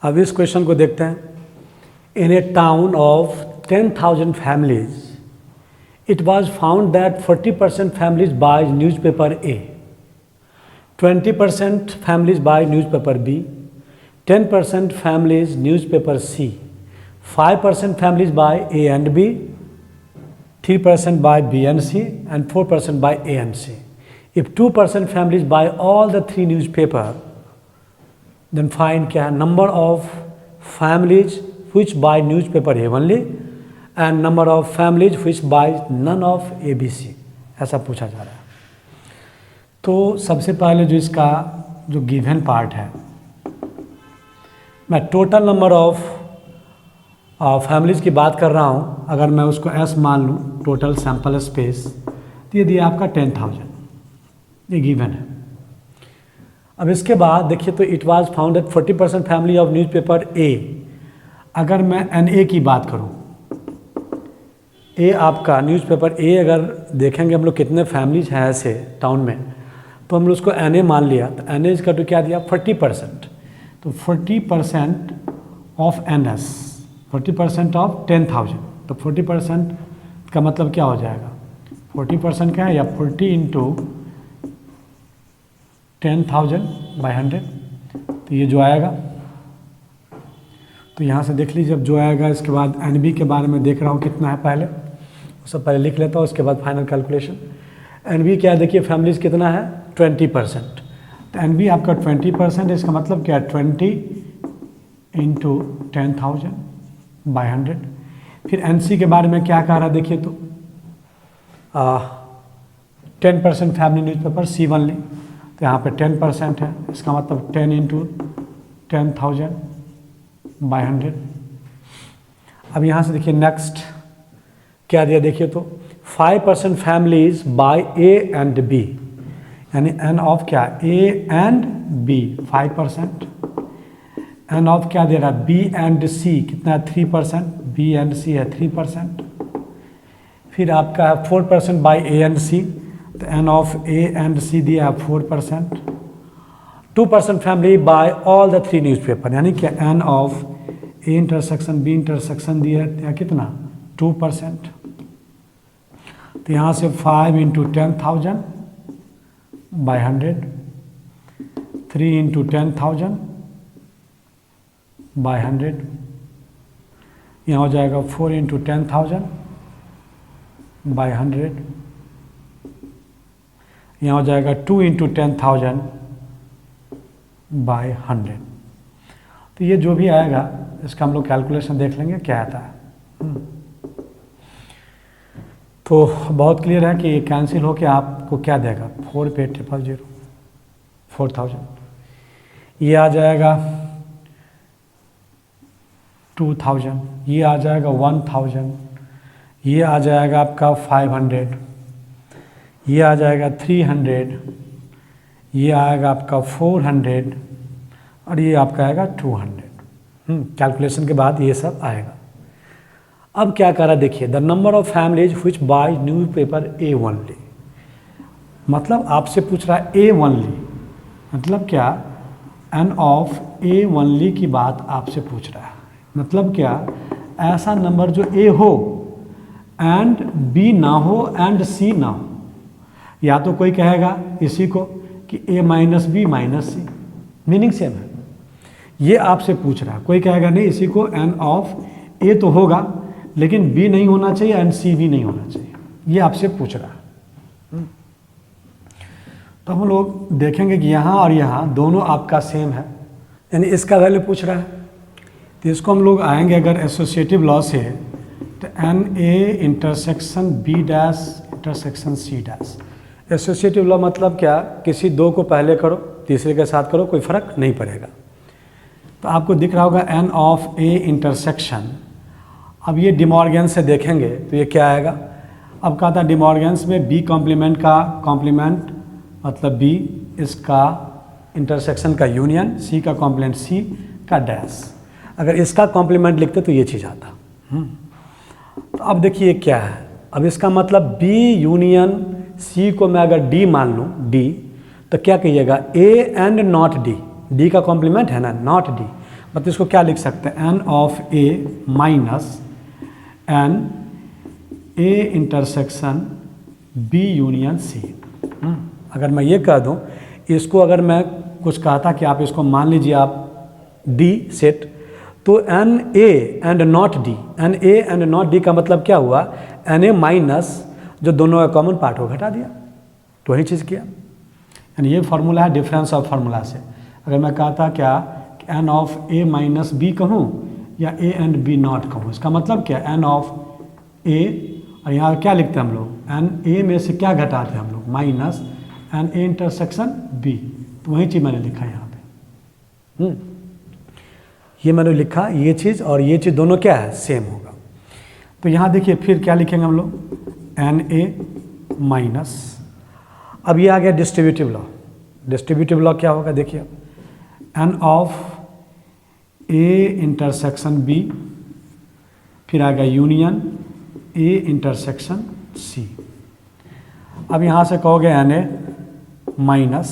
अब इस क्वेश्चन को देखते हैं। In a town of 10,000 families it was found that 40% families buy newspaper A, 20% families buy newspaper B, 10% families newspaper C, 5% families buy A and B, 3% buy B and C, and 4% buy A and C. If 2% families buy all the three newspaper, then find क्या है number of families which buy newspaper A only and number of families which buy none of ABC, ऐसा पूछा जा रहा है। तो सबसे पहले जो इसका जो गिवन पार्ट है, मैं टोटल नंबर ऑफ फैमिलीज़ की बात कर रहा हूँ। अगर मैं उसको S मान लूँ, टोटल सैम्पल स्पेस, तो ये दिया आपका 10,000, ये गिवन है। अब इसके बाद देखिए, तो it was found that 40% family of newspaper A, अगर मैं NA की बात करूँ, ए आपका न्यूज़पेपर ए अगर देखेंगे हम लोग कितने फैमिलीज हैं ऐसे टाउन में, तो हम लोग उसको NA मान लिया। तो NA का तो क्या दिया 40%, तो 40% ऑफ NS, 40% ऑफ 10,000, तो 40% का मतलब क्या हो जाएगा, 40% क्या है, या 40 इंटू 10,000/100, तो ये जो आएगा, तो यहाँ से देख लीजिए अब जो आएगा। इसके बाद NB के बारे में देख रहा हूँ कितना है, पहले सब पहले लिख लेता हूँ, उसके बाद फाइनल कैलकुलेशन। NB क्या है, देखिए फैमिलीज कितना है 20%, तो NB आपका 20%, इसका मतलब क्या है 20 इंटू 10,000/100। फिर NC के बारे में क्या कह रहा है, देखिए तो 10% फैमिली न्यूज़पेपर C ओनली, तो यहाँ पे 10% है, इसका मतलब 10 इंटू 10,000/100। अब यहाँ से देखिए नेक्स्ट क्या दिया, देखिए तो 5% families by A and B, यानी N ऑफ क्या A and B 5%, N of क्या दे रहा है B एंड C, कितना है 3%, B एंड C है 3%। फिर आपका है 4% बाय A एंड C, तो N of A and C दिया है 4%। 2% family by all the three newspaper, यानी कि N of A intersection B intersection दिया कितना 2%, तो यहाँ से 5 इंटू 10,000/100, 3 इंटू 10,000/100, यहाँ हो जाएगा 4 इंटू 10,000/100, यहाँ हो जाएगा 2 इंटू 10,000/100। तो ये जो भी आएगा इसका हम लोग कैलकुलेशन देख लेंगे क्या आता है। तो बहुत क्लियर है कि ये कैंसिल होकर आपको क्या देगा 4 पे 000, 4,000, ये आ जाएगा 2,000, ये आ जाएगा 1,000, ये आ जाएगा आपका 500, ये आ जाएगा 300, ये आएगा आपका 400, और ये आपका आएगा 200। कैलकुलेशन के बाद ये सब आएगा। अब क्या करा देखिए, the number of families which bye newspaper A only, मतलब आपसे पूछ रहा है A ओनली, मतलब क्या N ऑफ A ओनली की बात आपसे पूछ रहा है। मतलब क्या, ऐसा नंबर जो A हो एंड B ना हो एंड C ना हो। या तो कोई कहेगा इसी को कि A minus B minus C, meaning same है, ये आपसे पूछ रहा है। कोई कहेगा नहीं इसी को N ऑफ A तो होगा लेकिन B नहीं होना चाहिए एंड C भी नहीं होना चाहिए, ये आपसे पूछ रहा है। तो हम लोग देखेंगे कि यहाँ और यहाँ दोनों आपका सेम है, यानी इसका वैल्यू पूछ रहा है। तो इसको हम लोग आएंगे अगर एसोसिएटिव लॉ से, तो NA intersection B dash intersection C dash. Associative law मतलब क्या, किसी दो को पहले करो तीसरे के साथ करो, कोई फर्क नहीं पड़ेगा। तो आपको दिख रहा होगा N ऑफ A इंटरसेक्शन। अब ये डिमॉर्गेंस से देखेंगे तो ये क्या आएगा, अब कहा था डिमॉर्गेंस में B कॉम्प्लीमेंट का कॉम्प्लीमेंट मतलब B, इसका इंटरसेक्शन का यूनियन, C का कॉम्प्लीमेंट C का डैश। अगर इसका कॉम्प्लीमेंट लिखते तो ये चीज़ आता। तो अब देखिए क्या है, अब इसका मतलब B यूनियन C को मैं अगर D मान लूँ D, तो क्या कहिएगा A and not D, D का कॉम्प्लीमेंट है ना, नॉट D, मतलब इसको क्या लिख सकते हैं, N of A minus N A intersection B union C. अगर मैं ये कह दूं, इसको अगर मैं कुछ कहता कि आप इसको मान लीजिए आप डी सेट, तो N A and not D, N A and not D का मतलब क्या हुआ, एन ए माइनस जो दोनों का कॉमन पार्ट हो घटा दिया, तो वही चीज़ किया। यानी ये फार्मूला है डिफरेंस ऑफ फार्मूला से। अगर मैं कहता क्या N of A minus B कहूँ या ए एंड बी नॉट कहूँ, इसका मतलब क्या, एन ऑफ ए, और यहाँ क्या लिखते हैं हम लोग, एन ए में से क्या घटाते हैं हम लोग, minus N A intersection B, तो वही चीज़ मैंने लिखा यहाँ पे। ये मैंने लिखा ये चीज़ और ये चीज़ दोनों क्या है, सेम होगा। तो यहाँ देखिए फिर क्या लिखेंगे हम लोग, एन ए माइनस, अब ये आ गया डिस्ट्रीब्यूटिव लॉ। डिस्ट्रीब्यूटिव लॉ क्या होगा देखिए, N of A intersection B, फिर आएगा यूनियन ए इंटरसेक्शन सी। अब यहाँ से कहोगे एन ए माइनस,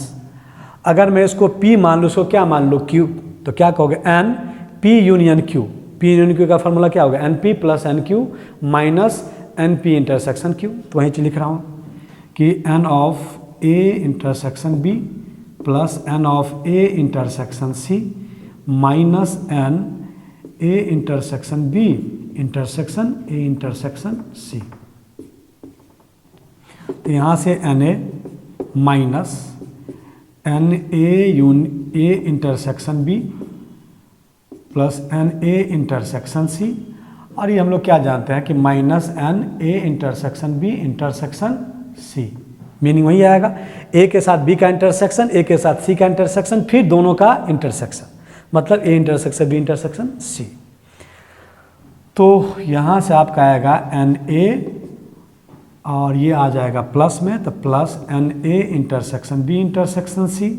अगर मैं इसको P मान लूँ, इसको क्या मान लूँ, Q, तो क्या कहोगे N P union Q। P union Q का फॉर्मूला क्या होगा, N P plus N Q minus N P intersection Q। तो वहीं चीज लिख रहा हूँ कि N of A intersection B plus N of A intersection C minus N A intersection B intersection A intersection C। तो यहाँ से N A minus N A intersection B plus N A intersection C, और ये हम लोग क्या जानते हैं कि minus N A intersection B intersection C. Meaning वही आएगा, ए के साथ बी का इंटरसेक्शन, ए के साथ सी का इंटरसेक्शन, फिर दोनों का इंटरसेक्शन, मतलब A intersection B intersection C. तो यहाँ से आपका आएगा एन ए और ये आ जाएगा प्लस में, तो plus N A intersection B intersection C.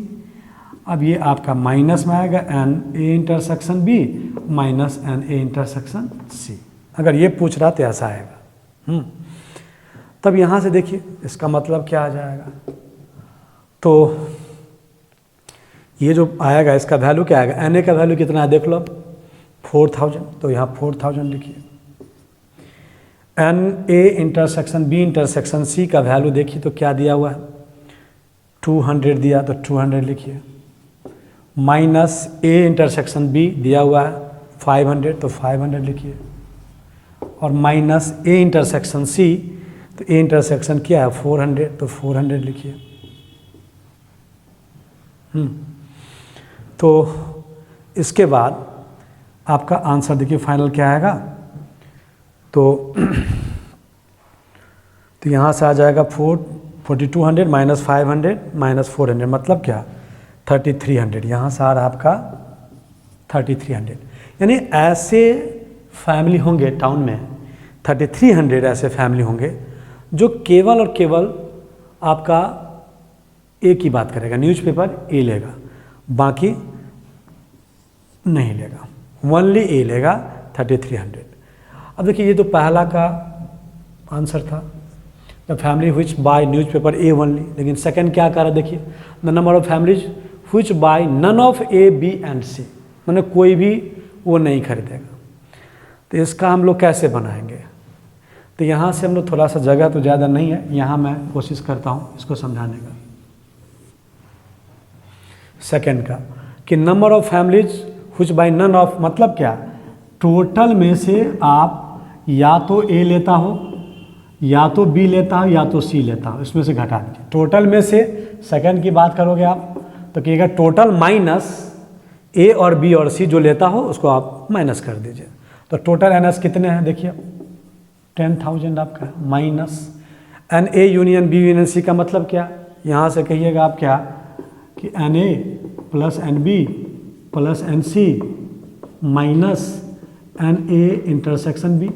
अब ये आपका माइनस में आएगा N A intersection B minus N A intersection C. अगर ये पूछ रहा तो ऐसा आएगा। तब यहाँ से देखिए इसका मतलब क्या आ जाएगा, तो ये जो आएगा इसका वैल्यू क्या आएगा, एन ए का वैल्यू कितना है देख लो, 4000, तो यहाँ 4000 लिखिए। N A intersection B intersection C का वैल्यू देखिए तो क्या दिया हुआ है, 200 दिया, तो 200 लिखिए। माइनस ए इंटरसेक्शन बी दिया हुआ है 500, तो 500 लिखिए। और माइनस ए इंटरसेक्शन सी, तो ए इंटरसेक्शन क्या है 400, तो 400 लिखिए। तो इसके बाद आपका आंसर देखिए फाइनल क्या आएगा, तो यहाँ से आ जाएगा 4200 माइनस 500 माइनस 400, मतलब क्या 3300। यहाँ से आ रहा आपका 3300। यानी ऐसे फैमिली होंगे टाउन में, 3300 ऐसे फैमिली होंगे जो केवल और केवल आपका ए की बात करेगा, न्यूज़पेपर ए लेगा, बाकी नहीं लेगा, ओनली ए लेगा 3300। अब देखिए ये तो पहला का आंसर था, the family which bye newspaper A only. लेकिन सेकंड क्या कर रहा है देखिए, the number of families which bye none of A B and C, मैंने कोई भी वो नहीं खरीदेगा। तो इसका हम लोग कैसे बनाएंगे, तो यहाँ से हम लोग थोड़ा सा जगह तो ज़्यादा नहीं है, यहाँ मैं कोशिश करता हूँ इसको समझाने का। सेकंड का कि number of families which bye none of, मतलब क्या, टोटल में से आप या तो ए लेता हो या तो बी लेता हो या तो सी लेता हो, इसमें से घटा दीजिए। टोटल में से सेकंड की बात करोगे आप तो कहिएगा टोटल माइनस ए और बी और सी जो लेता हो उसको आप माइनस कर दीजिए। तो टोटल एन एस कितने हैं देखिए 10,000 आपका है, minus N A union B union C का मतलब क्या, यहाँ से कहिएगा आप क्या कि N A plus N B plus N C minus N A intersection B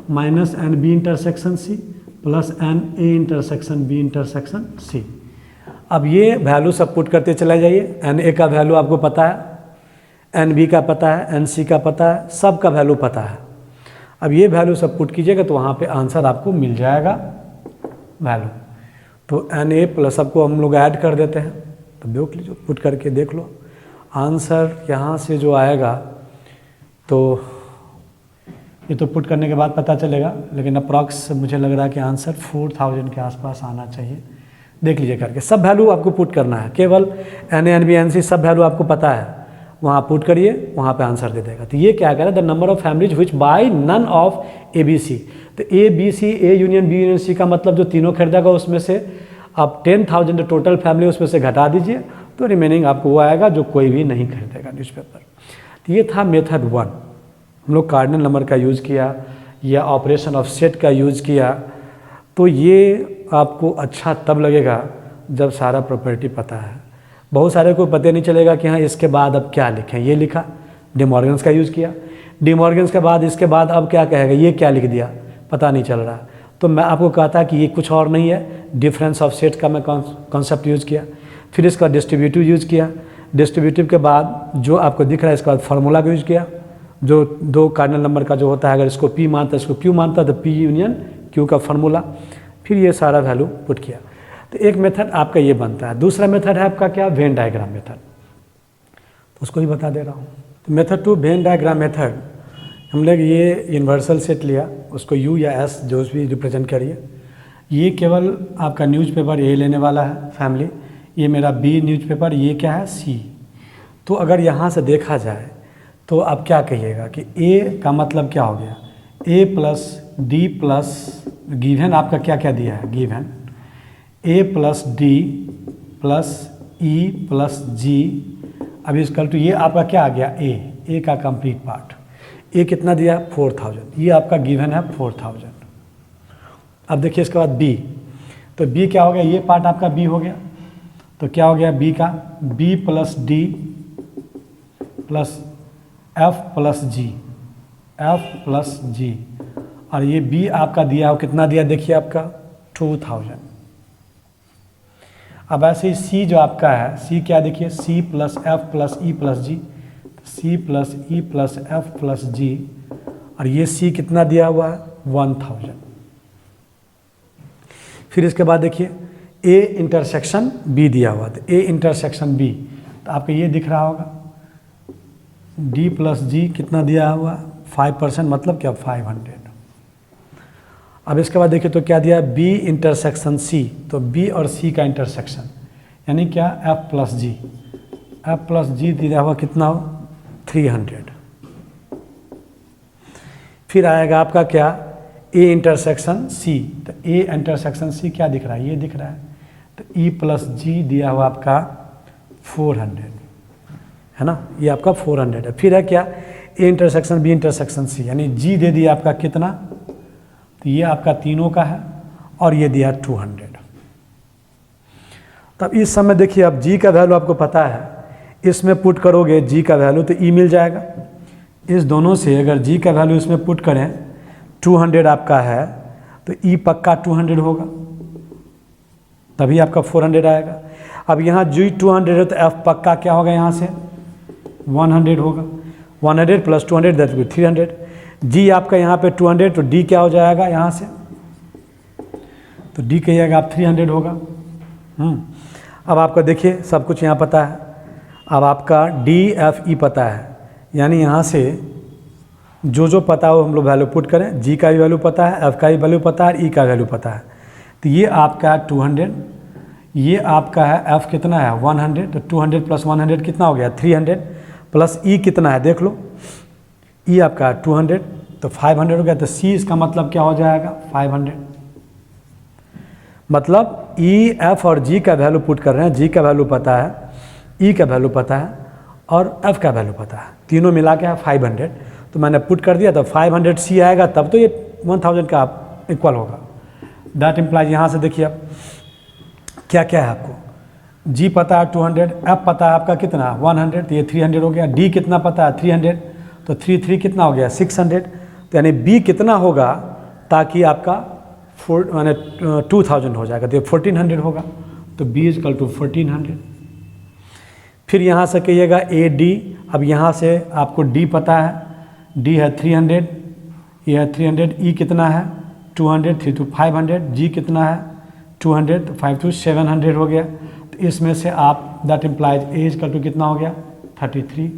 minus N B intersection C plus N A intersection B intersection C. अब ये वैल्यू सब पुट करते चले जाइए, एन ए का वैल्यू आपको पता है, एन बी का पता है, एन सी का पता है, सब का वैल्यू पता है। अब ये वैल्यू सब पुट कीजिएगा तो वहाँ पे आंसर आपको मिल जाएगा वैल्यू। तो एन ए प्लस सबको हम लोग ऐड कर देते हैं, तो देख लीजिए पुट करके देख लो आंसर यहाँ से जो आएगा तो ये तो पुट करने के बाद पता चलेगा, लेकिन अप्रॉक्स मुझे लग रहा है कि आंसर 4000 के आसपास आना चाहिए। देख लीजिए करके, सब वैल्यू आपको पुट करना है, केवल NA, NB, NC सब वैल्यू आपको पता है, वहाँ पुट करिए, वहाँ पे आंसर दे देगा। तो ये क्या कह रहा है, the number of families which by none of ABC। तो ABC, A union B union C का मतलब जो तीनों खरीदेगा उसमें से आप 10,000 टोटल फैमिली उसमें से घटा दीजिए, तो रिमेनिंग आपको वो आएगा जो कोई भी नहीं खरीदेगा न्यूज़पेपर। तो ये था मेथड 1, हम लोग कार्डिनल नंबर का यूज़ किया या ऑपरेशन ऑफ सेट का यूज़ किया। तो ये आपको अच्छा तब लगेगा जब सारा प्रॉपर्टी पता है। बहुत सारे को पता नहीं चलेगा कि हाँ इसके बाद अब क्या लिखें, ये लिखा, डिमॉर्गन्स का यूज़ किया, डिमॉर्गन्स के बाद इसके बाद अब क्या कहेगा, ये क्या लिख दिया, पता नहीं चल रहा। तो मैं आपको कहता कि ये कुछ और नहीं है, डिफरेंस ऑफ सेट का मैं कॉन्सेप्ट यूज़ किया, फिर इसका डिस्ट्रीब्यूटिव यूज़ किया, डिस्ट्रीब्यूटिव के बाद जो आपको दिख रहा है इसके बाद फार्मूला का यूज़ किया, जो दो कार्डिनल नंबर का जो होता है, अगर इसको P मानता है इसको Q मानता है तो P यूनियन Q का फार्मूला, फिर ये सारा वैल्यू पुट किया। तो एक मेथड आपका ये बनता है। दूसरा मेथड है आपका क्या, वेन डायग्राम मेथड, तो उसको ही बता दे रहा हूँ। तो मेथड 2 वेन डायग्राम मेथड, हम लोग ये यूनिवर्सल सेट लिया, उसको U या S जो भी रिप्रेजेंट करिए। ये केवल आपका न्यूज़पेपर A लेने वाला है फैमिली, ये मेरा B न्यूज़पेपर, ये क्या है C। तो अगर यहाँ से देखा जाए तो आप क्या कहिएगा कि A का मतलब क्या हो गया, A plus D plus given आपका क्या क्या दिया है, given A plus D plus E plus G, अभी इसकल टू ये आपका क्या आ गया, A का कंप्लीट पार्ट। A कितना दिया, 4000, ये आपका गिवन है 4000। अब देखिए इसके बाद B, तो B क्या हो गया, ये पार्ट आपका B हो गया, तो क्या हो गया B का, B plus D plus F plus G, F plus G, और ये B आपका दिया हो, कितना दिया देखिए आपका 2000। अब ऐसे ही C जो आपका है, C क्या देखिए, C plus F plus E plus G, C plus E plus F plus G, और ये C कितना दिया हुआ है 1000। फिर इसके बाद देखिए A इंटरसेक्शन B दिया हुआ, तो A इंटरसेक्शन B, तो आपको ये दिख रहा होगा D प्लस G कितना दिया हुआ 5%, मतलब क्या 500। अब इसके बाद देखिए तो क्या दिया, B इंटरसेक्शन C, तो B और C का इंटरसेक्शन यानी क्या, F plus G, F plus G दिया हुआ कितना हो 300। फिर आएगा आपका क्या, A इंटरसेक्शन C, तो A इंटरसेक्शन C क्या दिख रहा है, ये दिख रहा है, तो E प्लस G दिया हुआ आपका 400 है ना, ये आपका 400 है। फिर है क्या, A intersection B intersection C, यानी G दे दिया आपका कितना, तो ये आपका तीनों का है, और ये दिया 200। तब इस समय देखिए अब G का वैल्यू आपको पता है, इसमें पुट करोगे G का वैल्यू तो E मिल जाएगा। इस दोनों से अगर G का वैल्यू इसमें पुट करें 200 आपका है, तो E पक्का 200 होगा, तभी आपका 400 आएगा। अब यहाँ G 200 है तो F पक्का क्या होगा, यहाँ से 100 होगा, 100 प्लस 200 दैट विल 300। G आपका यहाँ पे 200, तो D क्या हो जाएगा यहाँ से, तो D कहिएगा आप 300 होगा। अब आपका देखिए सब कुछ यहाँ पता है, अब आपका D F E पता है, यानी यहाँ से जो जो पता हो हम लोग वैल्यू पुट करें, G का भी वैल्यू पता है, F का भी वैल्यू पता है, E का वैल्यू पता है। तो ये आपका 200, ये आपका है F कितना है 100, तो 200 प्लस 100 कितना हो गया 300, प्लस E कितना है देख लो, E आपका 200, तो 500 हो गया, तो C इसका मतलब क्या हो जाएगा 500। मतलब E F और G का वैल्यू पुट कर रहे हैं, G का वैल्यू पता है, E का वैल्यू पता है और F का वैल्यू पता है, तीनों मिला के है 500, तो मैंने पुट कर दिया, तो 500 C आएगा, तब तो ये 1000 का इक्वल होगा। दैट इम्प्लाइज यहाँ से देखिए अब क्या क्या है आपको, G पता है 200, F पता है आपका कितना 100, तो ये 300 हो गया, D कितना पता है 300, तो 3 कितना हो गया 600, तो यानी B कितना होगा ताकि आपका 2000 हो जाएगा, तो ये 1400 होगा, तो B इक्वल टू 1400। फिर यहाँ से कहिएगा AD, अब यहाँ से आपको D पता है, D है 300, ये है 300, E कितना है 200, 3 to 500, G कितना है 200, तो 5 to 700 हो गया। तो इसमें से आप that implies A equal to कितना हो गया 33।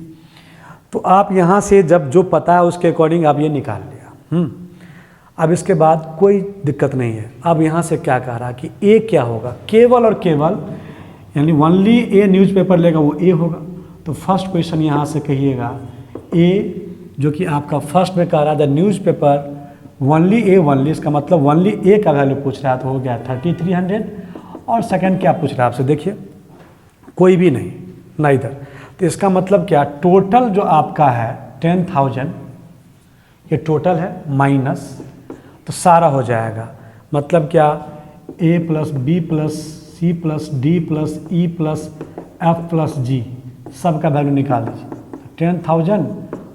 तो आप यहाँ से जब जो पता है उसके अकॉर्डिंग आप ये निकाल लिया। अब इसके बाद कोई दिक्कत नहीं है। अब यहाँ से क्या कह रहा कि ए क्या होगा, केवल और केवल यानी ओनली ए न्यूज़पेपर लेगा वो ए होगा। तो फर्स्ट क्वेश्चन यहाँ से कहिएगा ए, जो कि आपका फर्स्ट में कह रहा था न्यूज़पेपर ओनली ए ओनली, इसका मतलब ओनली ए का वैल्यू पूछ रहा है, तो हो गया 3300। और सेकंड क्या पूछ रहा है आपसे, देखिए कोई भी नहीं ना इधर। तो इसका मतलब क्या, टोटल जो आपका है 10,000 ये टोटल है माइनस, तो सारा हो जाएगा मतलब क्या, A plus B plus C plus D plus E plus F plus G सब का वैल्यू निकाल दीजिए। 10,000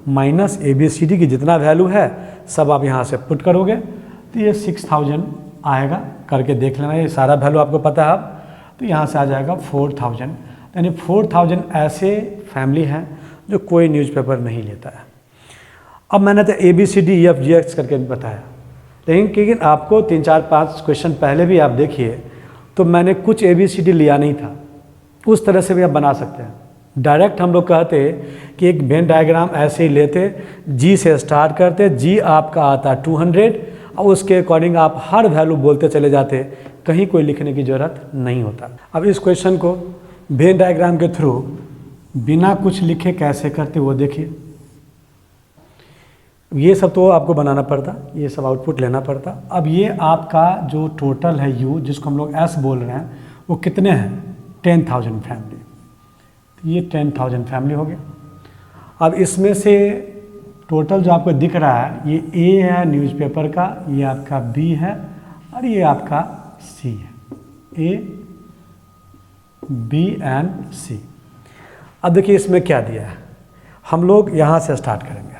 minus A B C D की जितना वैल्यू है सब आप यहाँ से पुट करोगे तो ये 6,000 आएगा। करके देख लेना, ये सारा वैल्यू आपको पता है अब। तो यहाँ से आ जाएगा 4,000, यानी 4,000 ऐसे फैमिली हैं जो कोई न्यूज़पेपर नहीं लेता है। अब मैंने तो A B C D E F G H करके बताया, लेकिन आपको 3 4 5 क्वेश्चन पहले भी आप देखिए तो मैंने कुछ ए बी सी डी लिया नहीं था। उस तरह से भी आप बना सकते हैं। डायरेक्ट हम लोग कहते कि एक वेन डायग्राम ऐसे ही लेते, जी से स्टार्ट करते, जी आपका आता 200 और उसके अकॉर्डिंग आप हर वैल्यू बोलते चले जाते, कहीं कोई लिखने की ज़रूरत नहीं होता। अब इस क्वेश्चन को वेन डायग्राम के थ्रू बिना कुछ लिखे कैसे करते वो देखिए। ये सब तो आपको बनाना पड़ता, ये सब आउटपुट लेना पड़ता। अब ये आपका जो टोटल है यू, जिसको हम लोग एस बोल रहे हैं, वो कितने हैं, 10,000 फैमिली। तो ये 10,000 फैमिली हो गया। अब इसमें से टोटल जो आपको दिख रहा है ये ए है न्यूज़पेपर का, ये आपका बी है और ये आपका सी है, ए बी एंड सी। अब देखिए इसमें क्या दिया है, हम लोग यहाँ से स्टार्ट करेंगे।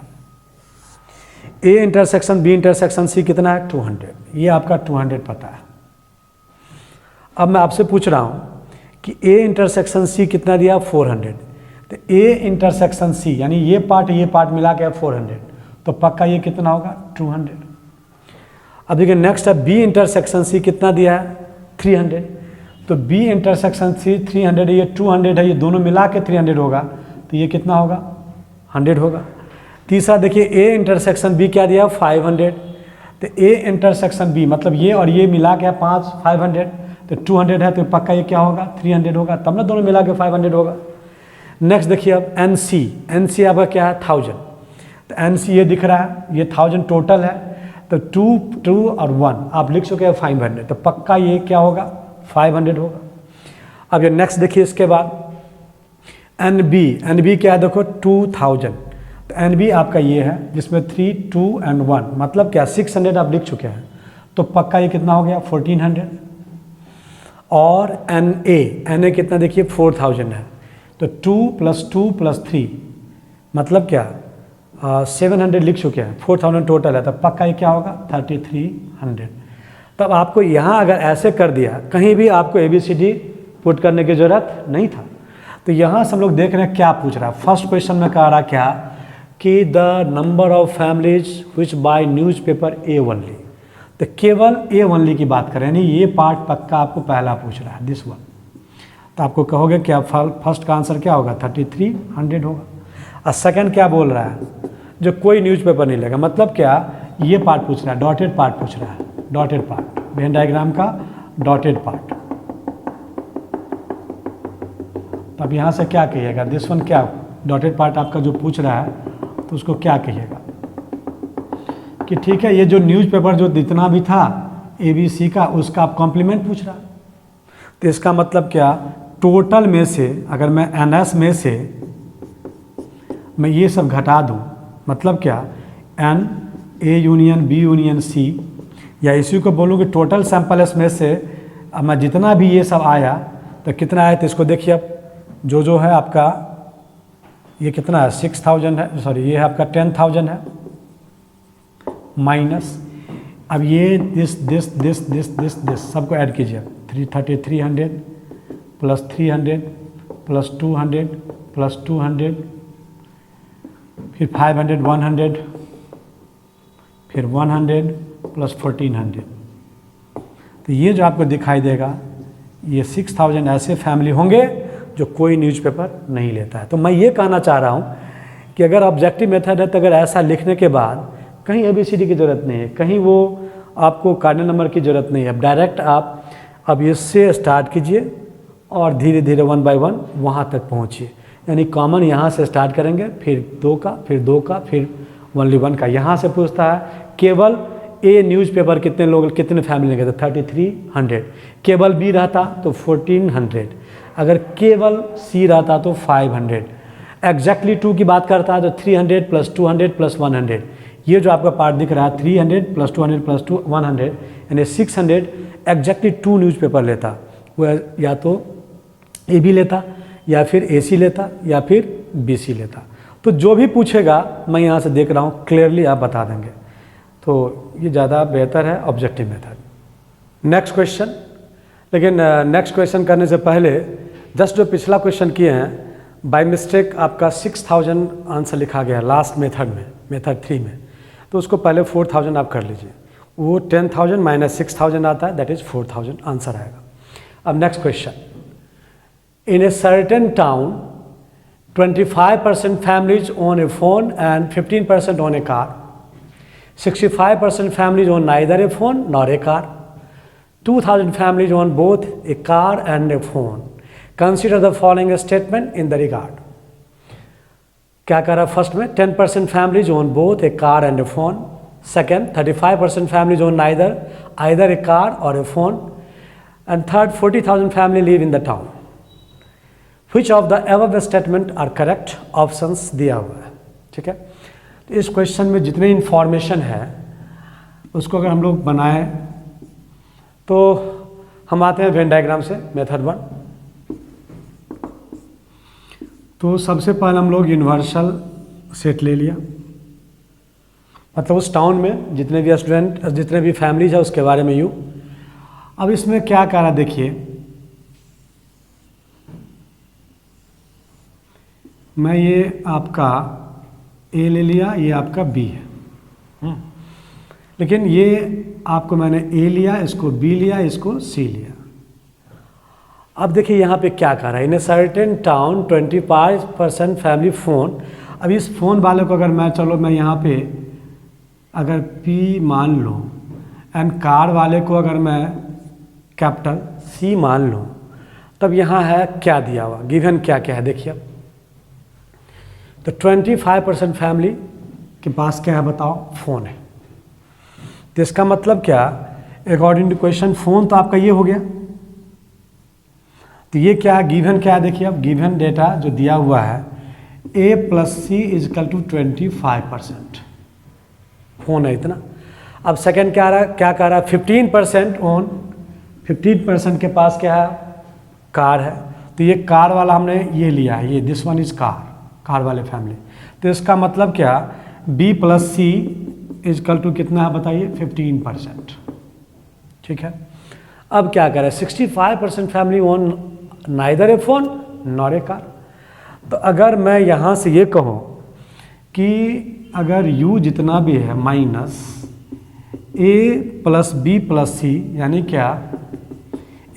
A intersection B intersection C कितना है, 200। ये आपका 200 पता है। अब मैं आपसे पूछ रहा हूँ कि ए इंटरसेक्शन सी कितना दिया, 400। तो ए इंटरसेक्शन सी यानी ये पार्ट मिला के 400, तो पक्का ये कितना होगा, 200। अब देखिए नेक्स्ट है बी इंटरसेक्शन सी कितना दिया है, 300। तो बी इंटरसेक्शन सी 300 है, ये 200 है, ये दोनों मिला के 300 होगा, तो ये कितना होगा, 100 होगा। तीसरा देखिए ए इंटरसेक्शन बी क्या दिया, 500। तो ए इंटरसेक्शन बी मतलब ये और ये मिला के 500, तो 200 है, तो पक्का ये क्या होगा, 300 होगा, तब ना दोनों मिला के 500 होगा। नेक्स्ट देखिए अब एन सी आपका क्या है, 1000। तो एन सी ये दिख रहा है, ये 1000 टोटल है, तो 2 और 1 आप लिख चुके हैं 500, तो पक्का ये क्या होगा, 500 होगा। अब ये नेक्स्ट देखिए इसके बाद एन बी क्या है, देखो 2000। तो एन बी आपका ये है जिसमें 3 2 एंड 1 मतलब क्या, 600 आप लिख चुके हैं, तो पक्का ये कितना हो गया, 1400। और एन ए कितना देखिए 4000 है, तो 2 + 2 + 3 मतलब क्या 700 लिख चुके हैं, 4000 टोटल है, तो पक्का ये क्या होगा, 3300। तब आपको यहाँ अगर ऐसे कर दिया, कहीं भी आपको ABCD पुट करने की ज़रूरत नहीं था। तो यहाँ से हम लोग देख रहे हैं क्या पूछ रहा है। फर्स्ट क्वेश्चन में कह रहा क्या कि the number of families which bye newspaper A only. तो केवल ए ओनली की बात करें, यानी ये पार्ट पक्का आपको पहला पूछ रहा है, दिस वन। तो आपको कहोगे क्या, फर्स्ट का आंसर क्या होगा, 3300 होगा। और सेकंड क्या बोल रहा है, जो कोई न्यूज़पेपर नहीं लेगा, मतलब क्या, ये पार्ट पूछ रहा है, डॉटेड पार्ट पूछ रहा है, डॉटेड पार्ट, वेन डायग्राम का डॉटेड पार्ट। तो अब यहाँ से क्या कहिएगा, दिस वन क्या, डॉटेड पार्ट आपका जो पूछ रहा है, तो उसको क्या कहिएगा कि ठीक है, ये जो न्यूज़पेपर जो जितना भी था ABC का, उसका आप कॉम्प्लीमेंट पूछ रहा है। तो इसका मतलब क्या, टोटल में से अगर मैं NS में से मैं ये सब घटा दूं, मतलब क्या, N A union B union C, या इसी को बोलूँ कि टोटल सैंपल में से अब मैं जितना भी ये सब आया तो कितना आया, तो इसको देखिए अब जो है आपका ये कितना है, 6000 है, सॉरी ये है आपका 10,000 है, माइनस अब ये दिस सबको ऐड कीजिए, 3300 + 300 + 200 + 200 फिर 500 100 फिर 100 + 1400। तो ये जो आपको दिखाई देगा, ये 6000 ऐसे फैमिली होंगे जो कोई न्यूज़पेपर नहीं लेता है। तो मैं ये कहना चाह रहा हूँ कि अगर ऑब्जेक्टिव मेथड है तो अगर ऐसा लिखने के बाद कहीं ABCD की ज़रूरत नहीं है, कहीं वो आपको कार्डिनल नंबर की ज़रूरत नहीं है। डायरेक्ट आप अब इससे स्टार्ट कीजिए और धीरे धीरे 1 बाय 1 वहाँ तक पहुँचिए। यानी कॉमन यहाँ से स्टार्ट करेंगे, फिर 2 का, फिर 2 का, फिर ओनली 1 का। यहाँ से पूछता है केवल A न्यूज़पेपर कितने लोग, कितने फैमिली लेंगे, तो 3300। केवल B रहता तो 1400। अगर केवल C रहता तो 500। एग्जैक्टली 2 की बात करता है तो 300 + 200 + 100। ये जो आपका पार्ट दिख रहा है 300 + 200 + 100 यानी 600 एग्जैक्टली 2 न्यूज़पेपर लेता। वो या तो AB लेता या फिर AC लेता या फिर BC लेता। तो जो भी पूछेगा मैं यहाँ से देख रहा हूँ क्लियरली आप बता देंगे, तो ये ज़्यादा बेहतर है ऑब्जेक्टिव मेथड। नेक्स्ट क्वेश्चन, लेकिन नेक्स्ट क्वेश्चन करने से पहले जस्ट जो पिछला क्वेश्चन किए हैं बाय मिस्टेक आपका 6000 आंसर लिखा गया लास्ट मेथड में, मेथड 3 में, तो उसको पहले 4000 आप कर लीजिए। वो 10,000 - 6000 आता है, दैट इज़ 4000 आंसर आएगा। अब next question, in a certain town 25% families own a phone and 15% own a car. 65% families own neither a phone nor a car. 2000 families own both a car and a phone. Consider the following statement in the regard. क्या करा first में 10% families own both a car and a phone. Second, 35% families own either a car or a phone. And third, 40,000 families live in the town. Which of the above statement are correct? Options दिया हुआ है, ठीक है। तो इस question में जितने information है उसको अगर हम लोग बनाएं तो हम आते हैं वेन डायग्राम से, मेथड 1। तो सबसे पहले हम लोग यूनिवर्सल सेट ले लिया, मतलब उस टाउन में जितने भी स्टूडेंट, जितने भी फैमिलीज है उसके बारे में यूँ। अब इसमें क्या करा देखिए, मैं ये आपका A ले लिया, ये आपका B है, लेकिन ये आपको मैंने A लिया, इसको B लिया, इसको C लिया। अब देखिए यहाँ पे क्या कर रहा है, in a certain town 25% family phone. अब इस फ़ोन वाले को अगर मैं, चलो मैं यहाँ पे अगर P मान लूँ एंड कार वाले को अगर मैं कैपिटल C मान लूँ, तब यहाँ है क्या दिया हुआ, गिवन क्या क्या है देखिए। अब तो 25% फैमिली के पास क्या है बताओ, फ़ोन है। तो इसका मतलब क्या, अकॉर्डिंग टू क्वेश्चन फ़ोन तो आपका ये हो गया। तो ये क्या है, गिवन क्या है देखिए। अब गिवन डेटा जो दिया हुआ है A + C = 25%, फ़ोन है इतना। अब सेकंड क्या रहा, क्या कह रहा है, 15% ओन, 15% के पास क्या है, कार है। तो ये कार वाला हमने ये लिया है, ये दिस वन इज़ कार वाले फैमिली। तो इसका मतलब क्या, B + C = कितना है बताइए, 15%, ठीक है। अब क्या करें, 65% family own neither A phone nor a car. तो अगर मैं यहाँ से ये कहूँ कि अगर U जितना भी है माइनस A + B + C, यानी क्या,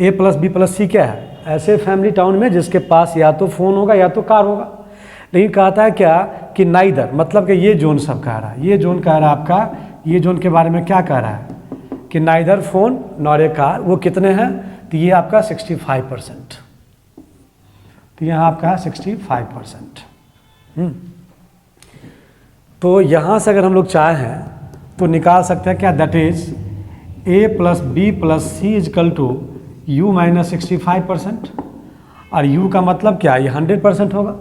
A + B + C क्या है, ऐसे फैमिली टाउन में जिसके पास या तो फ़ोन होगा या तो कार होगा। लेकिन कहता है क्या कि नाइदर, मतलब कि ये जोन सब कह रहा है, ये जोन कह रहा है आपका, ये जोन के बारे में क्या कह रहा है कि neither phone nor a car. वो कितने हैं, तो ये आपका 65%, तो यहाँ आपका 65%। तो यहाँ से अगर हम लोग चाहें तो निकाल सकते हैं क्या, that is A + B + C = U - 65%। और U का मतलब क्या, ये 100% होगा।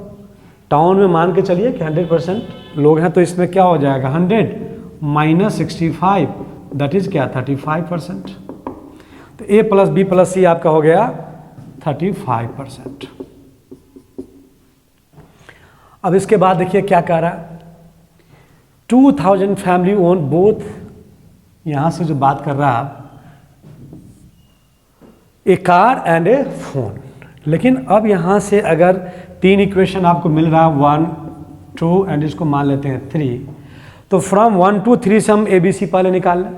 टाउन में मान के चलिए कि 100% लोग हैं, तो इसमें क्या हो जाएगा, 100 - 65 दैट इज़ क्या, 35%। तो A + B + C आपका हो गया 35%। अब इसके बाद देखिए क्या कह रहा है, 2000 फैमिली ओन बोथ, यहाँ से जो बात कर रहा है, ए कार एंड ए फोन। लेकिन अब यहाँ से अगर 3 इक्वेशन आपको मिल रहा है, 1, 2 एंड इसको मान लेते हैं 3, तो फ्रॉम 1 to 3 से हम ABC पहले निकाल लें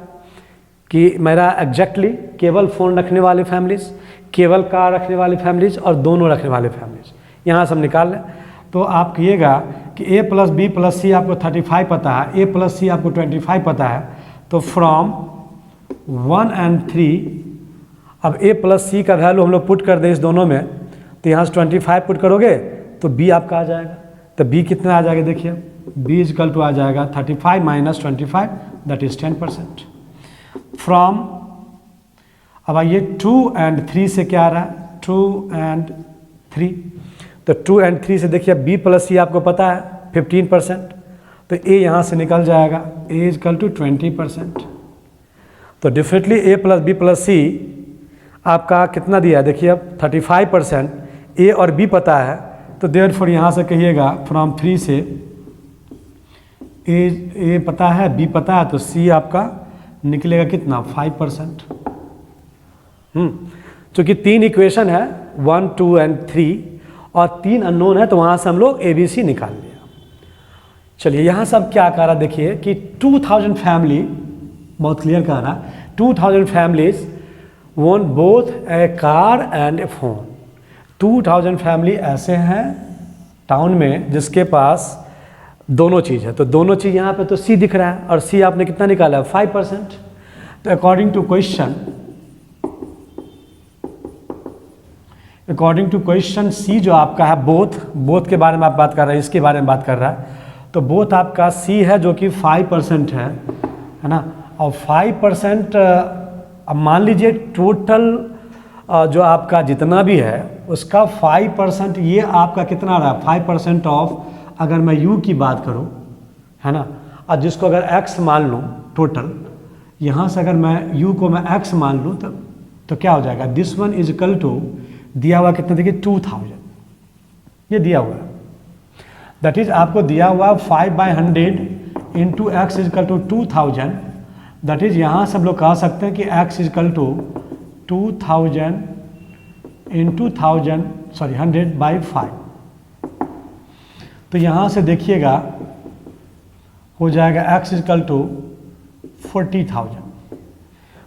कि मेरा एग्जैक्टली केवल फ़ोन रखने वाले फैमिलीज़, केवल कार रखने वाले फैमिलीज़ और दोनों रखने वाले फैमिलीज़, यहाँ से हम निकाल लें। तो आप कहिएगा कि a प्लस बी प्लस सी आपको 35 पता है, a प्लस सी आपको 25 पता है, तो फ्रॉम 1 and 3 अब a प्लस सी का वैल्यू हम लोग पुट कर दें इस दोनों में, तो यहाँ से 25 पुट करोगे तो b आपका आ जाएगा। तो b कितना आ जाएगा देखिए, b इजकल टू आ जाएगा 35 माइनस 25 दैट इज 10%। फ्रॉम अब आइए 2 and 3 से क्या आ रहा है, 2 and 3, तो 2 and 3 से देखिए b प्लस सी आपको पता है 15%, तो a यहाँ से निकल जाएगा, a इजकल टू 20%। तो differently a plus B plus C आपका कितना दिया है देखिए, अब 35% a और b पता है, तो देयरफॉर यहाँ से कहिएगा फ्रॉम 3 से a पता है b पता है, तो c आपका निकलेगा कितना 5%। चूँकि 3 इक्वेशन है 1, 2 and 3 और 3 अननोन है, तो वहाँ से हम लोग ABC निकाल लिया। चलिए यहाँ सब क्या कह रहा देखिए कि 2000 फैमिली, बहुत क्लियर कह रहा, 2000 फैमिलीज वोन both A car and A phone. 2000 family ऐसे हैं टाउन में जिसके पास दोनों चीज़ है, तो दोनों चीज़ यहाँ पे तो C दिख रहा है और C आपने कितना निकाला है 5%। तो अकॉर्डिंग टू क्वेश्चन C जो आपका है बोथ के बारे में आप बात कर रहे हैं, इसके बारे में बात कर रहा है, तो बोथ आपका C है जो कि 5% है ना। और 5% अब मान लीजिए टोटल जो आपका जितना भी है उसका 5% ये आपका कितना रहा है 5% ऑफ, अगर मैं U की बात करूं है ना, और जिसको अगर X मान लूं टोटल, यहाँ से अगर मैं U को मैं X मान लूं तो क्या हो जाएगा, this one is equal to दिया हुआ कितना देखिए 2000, ये दिया हुआ है, दैट इज आपको दिया हुआ 5/100 into X equal to 2000, that is यहाँ से हम लोग कह सकते हैं कि x इजकल टू 2000 इंटू 100/5। तो यहाँ से देखिएगा हो जाएगा x इजकल टू 40,000।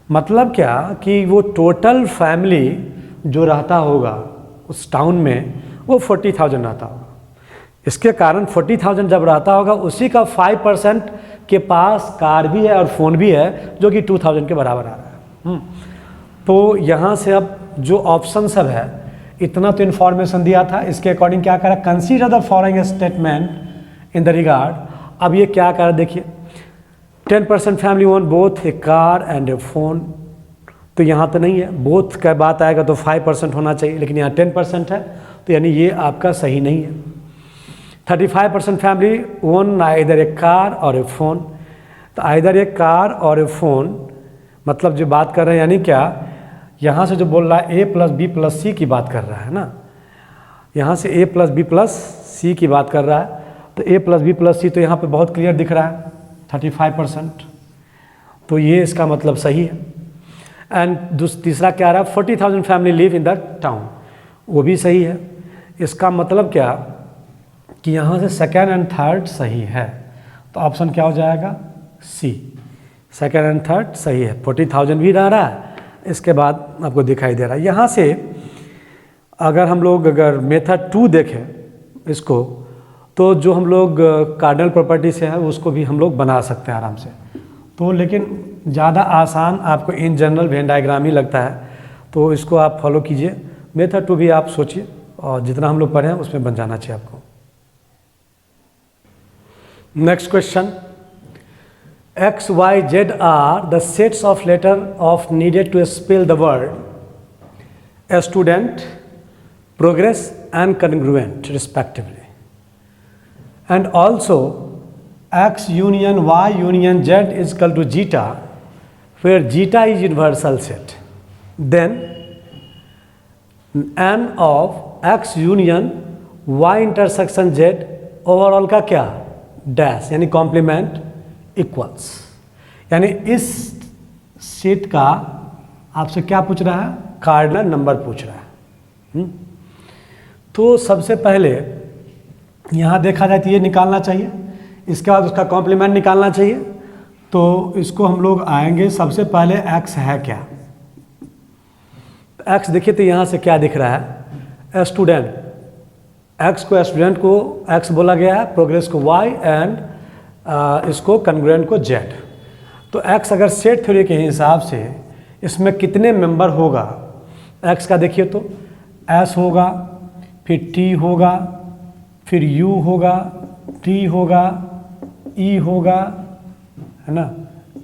मतलब क्या कि वो टोटल फैमिली जो रहता होगा उस टाउन में वो 40,000 रहता होगा। इसके कारण 40,000 जब रहता होगा उसी का 5% के पास कार भी है और फ़ोन भी है जो कि 2000 के बराबर आ रहा है। तो यहाँ से अब जो ऑप्शन सब है इतना तो इन्फॉर्मेशन दिया था, इसके अकॉर्डिंग क्या करा, consider the following statement in the regard. अब ये क्या करा देखिए, 10% family own both A car and A phone, तो यहाँ तो नहीं है, बोथ का बात आएगा तो 5% होना चाहिए, लेकिन यहाँ 10% है, तो यानी ये आपका सही नहीं है। 35% फैमिली ओन आइदर ए कार और ए फ़ोन, तो आइदर ए कार और ए फ़ोन मतलब जो बात कर रहे हैं यानी क्या, यहाँ से जो बोल रहा है a प्लस बी प्लस सी की बात कर रहा है ना, यहाँ से a प्लस बी प्लस सी की बात कर रहा है, तो a प्लस बी प्लस सी तो यहाँ पे बहुत क्लियर दिख रहा है 35%, तो ये इसका मतलब सही है। एंड तीसरा क्या रहा है, 40,000 family live in the town, वो भी सही है। इसका मतलब क्या कि यहाँ से सेकेंड एंड थर्ड सही है, तो ऑप्शन क्या हो जाएगा सी, सेकेंड एंड थर्ड सही है। 40,000 भी रहा है, इसके बाद आपको दिखाई दे रहा है। यहाँ से अगर हम लोग अगर मेथड 2 देखें इसको, तो जो हम लोग कार्डिनल प्रॉपर्टी से है उसको भी हम लोग बना सकते हैं आराम से, तो लेकिन ज़्यादा आसान आपको इन जनरल वेन डायग्राम ही लगता है, तो इसको आप फॉलो कीजिए। मेथड 2 भी आप सोचिए और जितना हम लोग पढ़े हैं उसमें बन जाना चाहिए आपको। Next question, X, Y, Z are the sets of letter of needed to spell the word a student, progress and congruent respectively, and also X union Y union Z is equal to zeta, where zeta is universal set. Then n of X union Y intersection Z overall का क्या dash यानी complement equals, यानी इस set का आपसे क्या पूछ रहा है, कार्डिनल नंबर पूछ रहा है। तो सबसे पहले यहाँ देखा जाए तो ये निकालना चाहिए, इसके बाद उसका कॉम्प्लीमेंट निकालना चाहिए। तो इसको हम लोग आएंगे, सबसे पहले x है क्या, x देखिए तो यहाँ से क्या दिख रहा है, स्टूडेंट, एक्स को स्टूडेंट को एक्स बोला गया है, प्रोग्रेस को वाई एंड इसको कंग्रुएंट को जेड। तो एक्स अगर सेट थ्योरी के हिसाब से इसमें कितने मेंबर होगा, एक्स का देखिए तो एस होगा, फिर टी होगा, फिर यू होगा, टी होगा, ई होगा, है ना,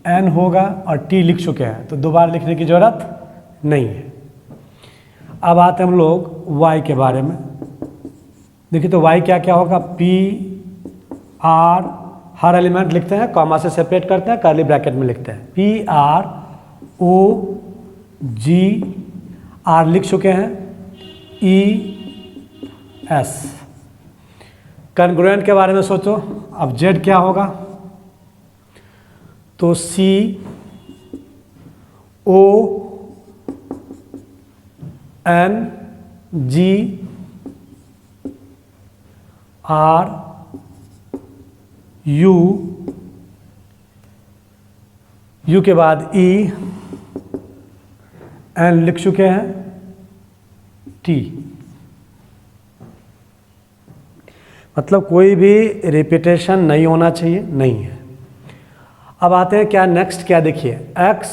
एन होगा और टी लिख चुके हैं, तो दोबारा लिखने की ज़रूरत नहीं है। अब आते हम लोग वाई के बारे में। देखिए तो वाई क्या क्या होगा, पी आर, हर एलिमेंट लिखते हैं, कॉमा से सेपरेट करते हैं, कर्ली ब्रैकेट में लिखते हैं, P R O G, R लिख चुके हैं, ई एस। कंग्रुएंट के बारे में सोचो, अब जेड क्या होगा, तो C O N G R U, U के बाद ई, एन लिख चुके हैं, टी। मतलब कोई भी रिपीटेशन नहीं होना चाहिए, नहीं है। अब आते हैं क्या नेक्स्ट, क्या देखिए, X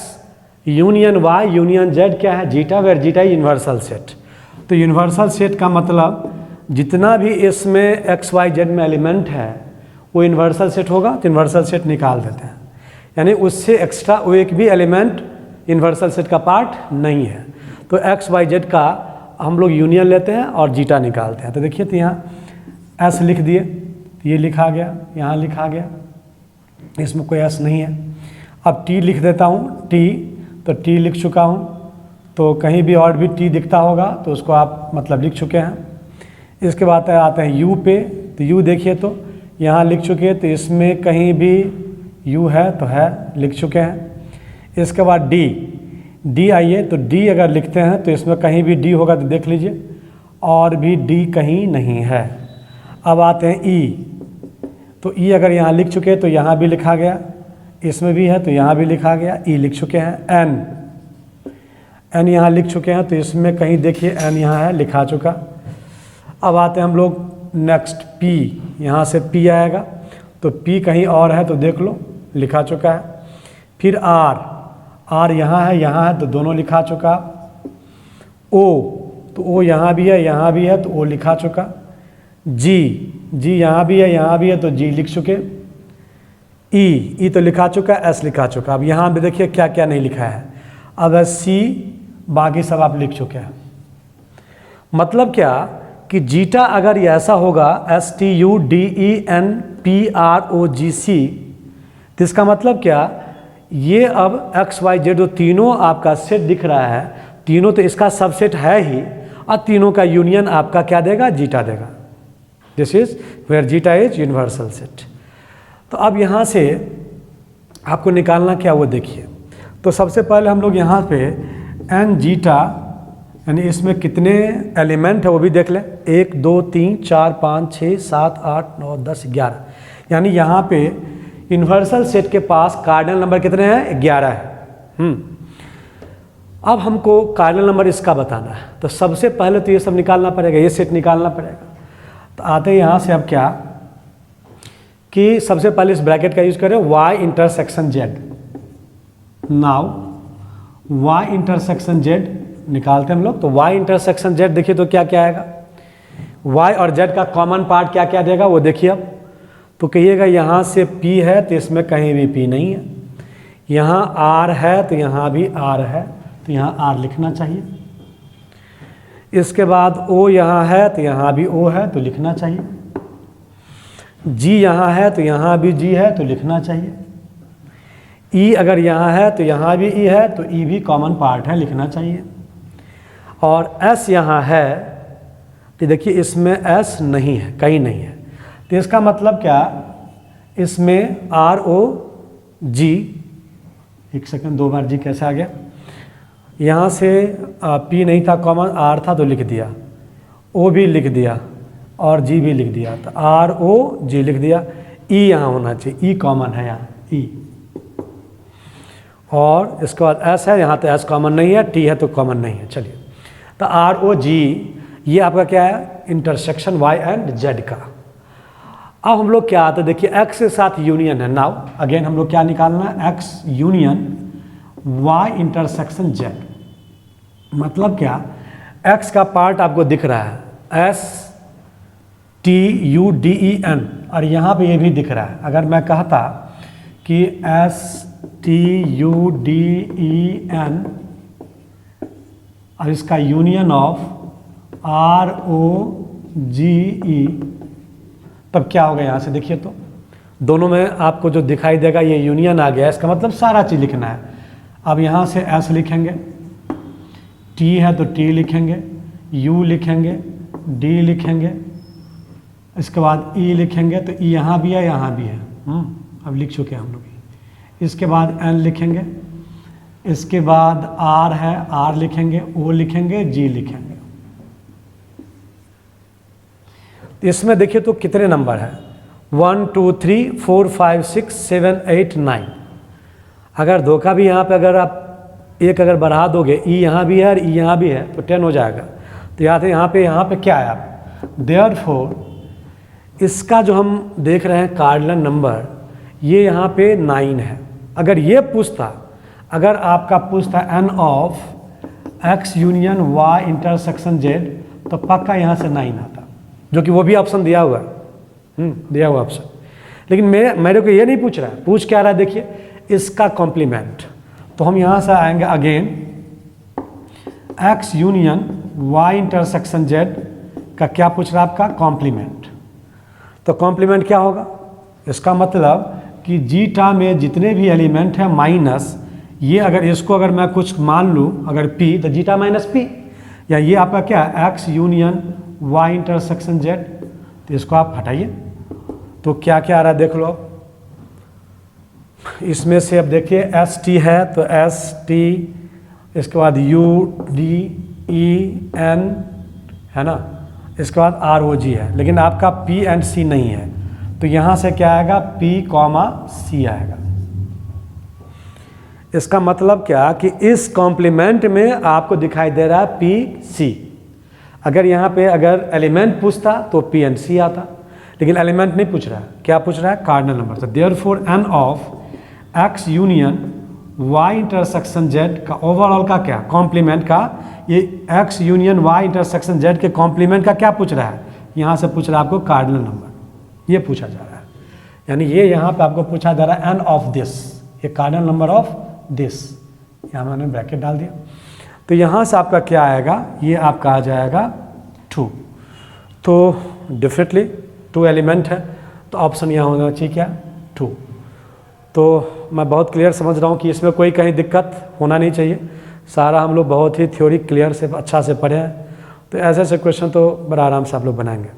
union Y union Z क्या है, zeta, where zeta universal set. तो यूनिवर्सल सेट का मतलब जितना भी इसमें एक्स वाई जेड में एलिमेंट है वो यूनिवर्सल सेट होगा, तो यूनिवर्सल सेट निकाल देते हैं, यानी उससे एक्स्ट्रा वो एक भी एलिमेंट यूनिवर्सल सेट का पार्ट नहीं है। तो एक्स वाई जेड का हम लोग यूनियन लेते हैं और जीटा निकालते हैं। तो देखिए तो यहाँ एस लिख दिए, तो ये लिखा गया, यहाँ लिखा गया, इसमें कोई एस नहीं है। अब टी लिख देता हूँ, टी, तो टी लिख चुका हूँ, तो कहीं भी और भी टी दिखता होगा तो उसको आप मतलब लिख चुके हैं। इसके बाद आते हैं यू पे, तो यू देखिए तो यहाँ लिख चुके हैं, तो इसमें कहीं भी यू है तो है, लिख चुके हैं। इसके बाद डी, डी आइए, तो डी अगर लिखते हैं तो इसमें कहीं भी डी होगा तो देख लीजिए, और भी डी कहीं नहीं है। अब आते हैं ई, तो ई अगर यहाँ लिख चुके हैं तो यहाँ भी लिखा गया, इसमें भी है तो यहाँ भी लिखा गया, ई लिख चुके हैं। एन, एन यहाँ लिख चुके हैं, तो इसमें कहीं देखिए एन यहाँ है, लिखा चुका। अब आते हैं हम लोग नेक्स्ट पी, यहाँ से पी आएगा, तो पी कहीं और है तो देख लो, लिखा चुका है। फिर आर, आर यहाँ है तो दोनों लिखा चुका। ओ, तो ओ यहाँ भी है तो ओ लिखा चुका। जी, जी यहाँ भी है तो जी लिख चुके। ई तो लिखा चुका, एस लिखा चुका। अब यहाँ भी देखिए क्या क्या नहीं लिखा है। अब सी, बाकी सब आप लिख चुके हैं। मतलब क्या कि जीटा अगर ये ऐसा होगा STUDENPROGC, तो इसका मतलब क्या, ये अब एक्स वाई जेड जो तीनों आपका सेट दिख रहा है, तीनों तो इसका सबसेट है ही, और तीनों का यूनियन आपका क्या देगा, जीटा देगा। This is where zeta is universal set. तो अब यहाँ से आपको निकालना क्या वो देखिए। तो सबसे पहले हम लोग यहाँ पे एन जीटा, यानी इसमें कितने एलिमेंट है वो भी देख लें। 1 2 3 4 5 6 7 8 9 10 11, यानी यहाँ पे यूनिवर्सल सेट के पास कार्डिनल नंबर कितने हैं, 11 है। अब हमको कार्डिनल नंबर इसका बताना है, तो सबसे पहले तो ये सब निकालना पड़ेगा, ये सेट निकालना पड़ेगा। तो आते हैं यहाँ से अब क्या कि सबसे पहले इस ब्रैकेट का यूज करें, y intersection z। Now y intersection z निकालते हैं हम लोग। तो y इंटरसेक्शन z देखिए तो क्या क्या आएगा, y और z का कॉमन पार्ट क्या क्या देगा वो देखिए। अब तो कहिएगा यहाँ से p है तो इसमें कहीं भी p नहीं है, यहाँ r है तो यहाँ भी r है, तो यहाँ r लिखना चाहिए। इसके बाद o यहाँ है तो यहाँ भी o है तो लिखना चाहिए। g यहाँ है तो यहाँ भी g है तो लिखना चाहिए। e अगर यहाँ है तो यहाँ भी e है तो e भी कॉमन पार्ट है, लिखना चाहिए। और s यहाँ है तो देखिए इसमें s नहीं है, कहीं नहीं है, तो इसका मतलब क्या, इसमें r o g, एक सेकंड, 2 बार g कैसे आ गया, यहाँ से p नहीं था कॉमन, r था तो लिख दिया, o भी लिख दिया और g भी लिख दिया, तो r o g लिख दिया। e यहाँ होना चाहिए, e कॉमन है यहाँ, e। और इसके बाद s है, यहाँ तो s कॉमन नहीं है, t है तो कॉमन नहीं है। चलिए, तो r o g ये आपका क्या है, इंटरसेक्शन y एंड z का। अब हम लोग क्या आते हैं, देखिए x के साथ यूनियन है। नाउ अगेन हम लोग क्या निकालना है, x union y intersection z। मतलब क्या, x का पार्ट आपको दिख रहा है STUDEN, और यहाँ पे ये भी दिख रहा है। अगर मैं कहता कि STUDEN और इसका यूनियन ऑफ ROGE, तब क्या होगा, यहाँ से देखिए तो दोनों में आपको जो दिखाई देगा ये यूनियन आ गया। इसका मतलब सारा चीज़ लिखना है। अब यहाँ से S लिखेंगे, T है तो T लिखेंगे, U लिखेंगे, D लिखेंगे, इसके बाद E लिखेंगे तो E यहाँ भी है यहाँ भी है, अब लिख चुके हैं हम लोग। इसके बाद N लिखेंगे, इसके बाद R है R लिखेंगे, O लिखेंगे, G लिखेंगे। इसमें देखिए तो कितने नंबर है, 1 2 3 4 5 6 7 8 9। अगर धोखा भी यहाँ पे अगर आप एक अगर बढ़ा दोगे, ई यहाँ भी है और ई यहाँ भी है तो 10 हो जाएगा। तो यहाँ पे क्या है आप, देयरफॉर इसका जो हम देख रहे हैं कार्डिनल नंबर, ये यहाँ पे 9 है। अगर ये पूछता, अगर आपका पूछता N of x union y intersection z, तो पक्का यहाँ से 9 आता, जो कि वो भी ऑप्शन दिया हुआ है, दिया हुआ ऑप्शन। लेकिन मेरे को ये नहीं पूछ रहा है, पूछ क्या रहा है, देखिए इसका कॉम्प्लीमेंट। तो हम यहाँ से आएंगे again, x union y intersection z का क्या पूछ रहा है आपका, कॉम्प्लीमेंट। तो कॉम्प्लीमेंट क्या होगा, इसका मतलब कि जीटा में जितने भी एलिमेंट हैं माइनस ये, अगर इसको अगर मैं कुछ मान लूँ अगर p, तो जीटा माइनस p, या ये आपका क्या है x union y intersection z। तो इसको आप हटाइए तो क्या क्या आ रहा है देख लो। इसमें से अब देखिए एस टी है तो एस टी, इसके बाद यू डी ई एन है ना, इसके बाद आर ओ जी है, लेकिन आपका पी एंड सी नहीं है। तो यहाँ से क्या आएगा, पी कॉमा सी आएगा। इसका मतलब क्या कि इस कॉम्प्लीमेंट में आपको दिखाई दे रहा है पी सी। अगर यहाँ पे अगर एलिमेंट पूछता तो पी एंड सी आता, लेकिन एलिमेंट नहीं पूछ रहा है, क्या पूछ रहा है, कार्डिनल नंबर। तो therefore N of x union y intersection z का ओवरऑल का क्या, कॉम्प्लीमेंट का, ये x union y intersection z के कॉम्प्लीमेंट का क्या पूछ रहा है, यहाँ से पूछ रहा है आपको कार्डिनल नंबर, ये पूछा जा रहा है। यानी ये यहाँ पे आपको पूछा जा रहा है n ऑफ दिस, ये कार्डिनल नंबर ऑफ दिस, यहाँ मैंने ब्रैकेट डाल दिया। तो यहाँ से आपका क्या आएगा, ये आपका आ जाएगा 2। तो डेफिनेटली 2 एलिमेंट है, तो ऑप्शन यहाँ होना चाहिए क्या, 2। तो मैं बहुत क्लियर समझ रहा हूँ कि इसमें कोई कहीं दिक्कत होना नहीं चाहिए। सारा हम लोग बहुत ही थ्योरी क्लियर से अच्छा से पढ़े हैं, तो ऐसे ऐसे क्वेश्चन तो बड़ा आराम से आप लोग बनाएंगे।